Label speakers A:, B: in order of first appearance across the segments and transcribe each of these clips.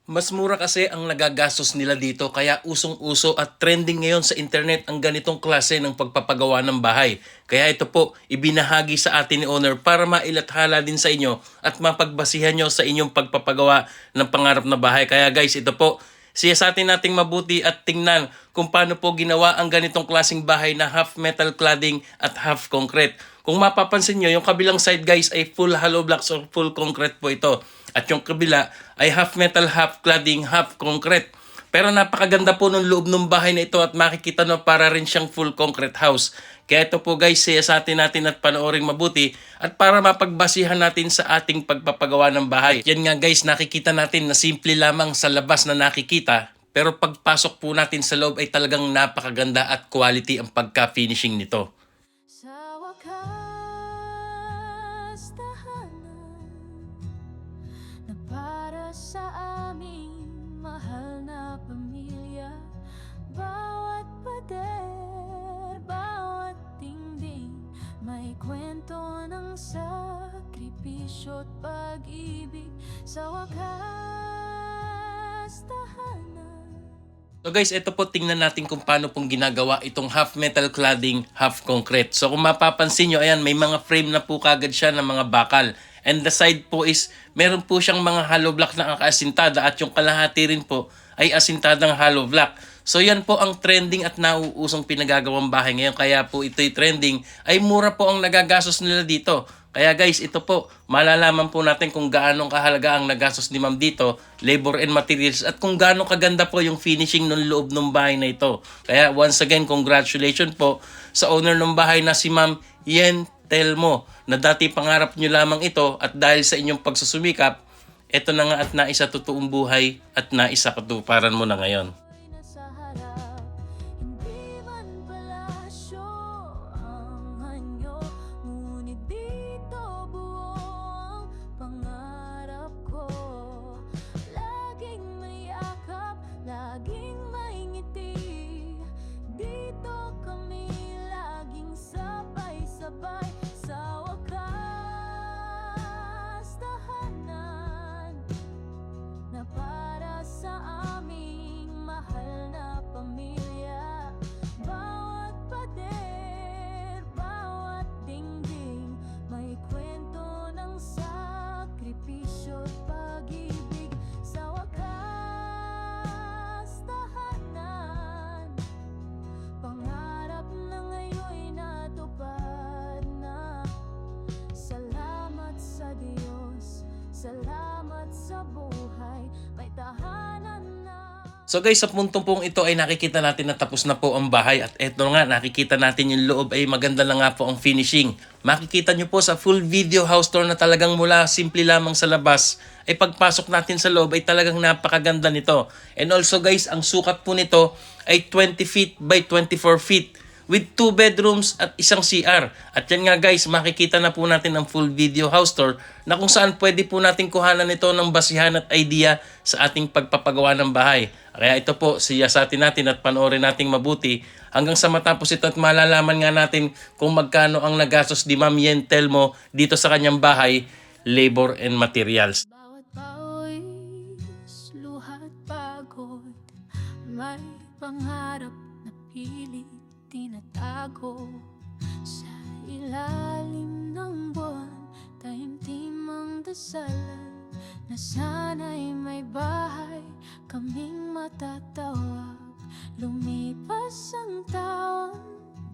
A: Mas mura kasi ang nagagastos nila dito kaya usong-uso at trending ngayon sa internet ang ganitong klase ng pagpapagawa ng bahay. Kaya ito po, ibinahagi sa atin ni owner para mailathala din sa inyo at mapagbasihan nyo sa inyong pagpapagawa ng pangarap na bahay. Kaya guys, ito po, siyasatin nating mabuti at tingnan kung paano po ginawa ang ganitong klaseng bahay na half metal cladding at half concrete. Kung mapapansin nyo, yung kabilang side guys ay full hollow blocks or full concrete po ito. At yung kabila ay half metal, half cladding, half concrete. Pero napakaganda po ng loob ng bahay na ito at makikita no para rin siyang full concrete house. Kaya ito po guys, siyasatin natin at panoorin mabuti at para mapagbasihan natin sa ating pagpapagawa ng bahay. At yan nga guys, nakikita natin na simple lamang sa labas na nakikita. Pero pagpasok po natin sa loob ay talagang napakaganda at quality ang pagka-finishing nito.
B: Sa wakas, tahanan na para sa aming mahal na pamilya. Bawat pader, bawat dingding, may kwento ng sakripisyo at pag-ibig. Sa wakas, tahanan.
A: So guys, ito po tingnan natin kung paano pong ginagawa itong half metal cladding, half concrete. So kung mapapansin nyo, ayan, may mga frame na po kagad siya ng mga bakal. And the side po is, meron po siyang mga hollow block na kaasintada at yung kalahati rin po ay asintadang hollow block. So yan po ang trending at nauusong pinagagawang bahay ngayon. Kaya po ito'y trending, ay mura po ang nagagastos nila dito. Kaya guys, ito po, malalaman po natin kung gaano kahalaga ang nagastos ni ma'am dito, labor and materials, at kung gaano kaganda po yung finishing ng loob ng bahay na ito. Kaya once again, congratulations po sa owner ng bahay na si ma'am Yen Telmo, na dati pangarap nyo lamang ito at dahil sa inyong pagsusumikap, ito na nga at naisa totoong buhay at naisa katuparan mo na ngayon.
B: Ay nasa harap, hindi man palasyo ang anyo, ngunit dito buo ang pangarap ko. Laging may yakap, laging may ngiti, dito kami laging sabay-sabay. Sa wakas, tahanan na para sa aming mahal na pamilya. Bawat pader, bawat dingding, may kwento ng sakripisyo at pag-ibig. Sa wakas, tahanan, pangarap na ngayon'y natupad na. Salamat sa Diyos, salamat sa buhay, may tahanan na.
A: So guys, sa puntong pong ito ay nakikita natin na tapos na po ang bahay at eto nga, nakikita natin yung loob ay maganda na nga po ang finishing. Makikita nyo po sa full video house tour na talagang mula simple lamang sa labas ay pagpasok natin sa loob ay talagang napakaganda nito. And also guys, ang sukat po nito ay 20 feet by 24 feet with 2 bedrooms at isang CR. At yan nga guys, makikita na po natin ang full video house tour na kung saan pwede po natin kuhanan ito ng basihan at idea sa ating pagpapagawa ng bahay. Kaya ito po, siyasatin natin at panoorin nating mabuti hanggang sa matapos ito at malalaman nga natin kung magkano ang nagastos ni Ma'am Yen Telmo dito sa kanyang bahay, labor and materials.
B: Bawat pawis, luha at pagod, may pangarap na pilit tinatago. Sa ilalim ng buwan, taimtim ang dasalan na sana'y may bahay kaming matatawag. Lumipas ang taon,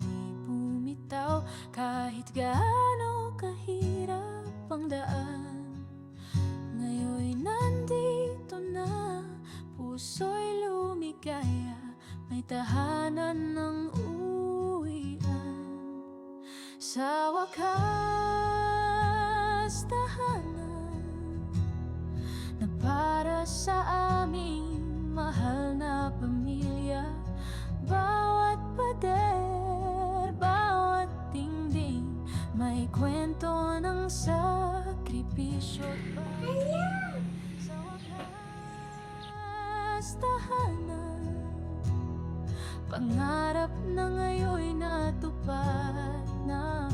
B: di bumitaw, kahit gaano kahirap ang daan. Ngayon'y nandito na, puso'y lumigaya, may tahanan ng uwian. Sa wakas, tahanan na para sa aming mahal na pamilya. Bawat pader, bawat dingding, may kwento ng sakripisyo at pag-ibig. Sa wakas, tahanan, pangarap na ngayon'y natupad na.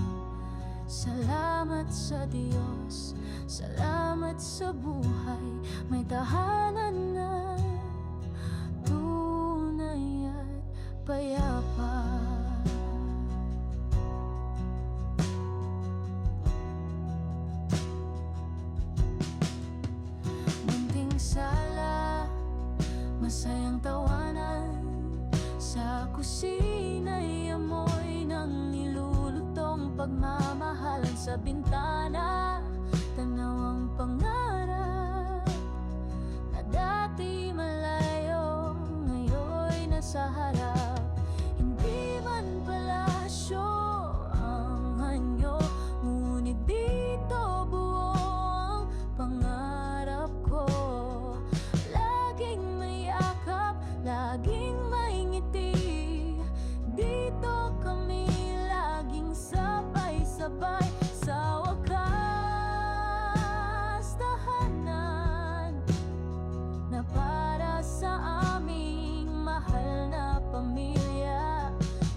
B: Salamat sa Diyos, salamat sa buhay, may tahanan na. masayang tawanan. Sa kusina'y amoy ng nilulutong pagmamahalan. Sa bintana, tanaw ang pangarap na dati malayo, ngayon'y nasa harap. Hindi man palasyo ang anyo, ngunit dito buo ang pangarap ko. Laging may yakap, laging may ngiti. Dito kami laging sabay-sabay. Sa wakas, tahanan na para sa aming mahal na pamilya.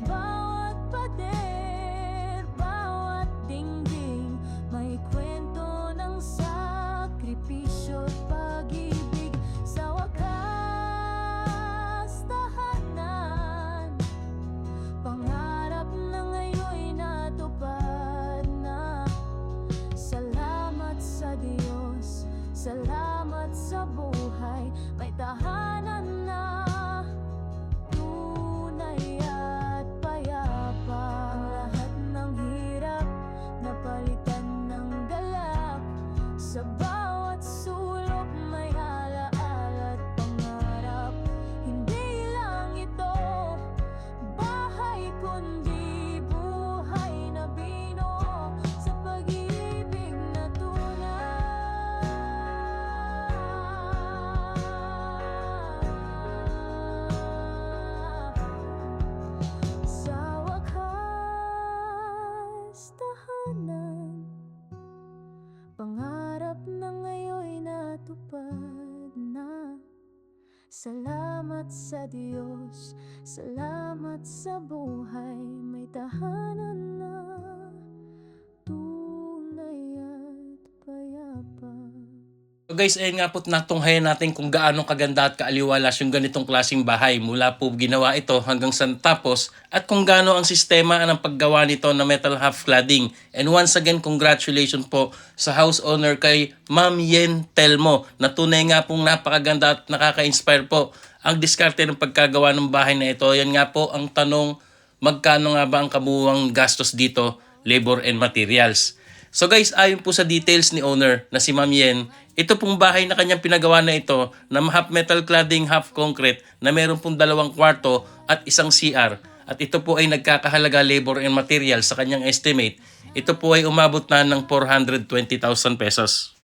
B: Bawat pader, bawat dingding, may kwento ng sakripisyo at pag-ibig. Sa wakas, tahanan, pangarap na ngayon'y natupad na. Salamat sa Diyos, salamat sa buhay, may tahanan na tunay at payapa. Ang lahat ng hirap napalitan ng galak. Sa bawat sulok may alaala at pangarap. Hindi lang ito bahay, kundi buhay na binuo sa pag-ibig na tunay. Sa wakas, tahanan, pangarap na ngayon'y natupad na. Salamat sa Diyos, salamat sa buhay, may tahanan na tunay at payapa.
A: So guys, ayun nga po't natunghayan natin kung gaano kaganda at kaaliwalas yung ganitong klaseng bahay mula po ginawa ito hanggang sa natapos at kung gaano ang sistema ng paggawa nito na metal half cladding. And once again, congratulations po sa house owner kay Ma'am Yen Telmo na tunay nga pong napakaganda at nakaka-inspire po ang diskarte ng pagkagawa ng bahay na ito. Yan nga po ang tanong, magkano nga ba ang kabuuang gastos dito, labor and materials. So guys, ayon po sa details ni owner na si Ma'am Yen, ito pong bahay na kanyang pinagawa na ito na half metal cladding, half concrete na meron pong 2 kwarto at isang CR. At ito po ay nagkakahalaga labor and material sa kanyang estimate. Ito po ay umabot na ng 420,000 pesos.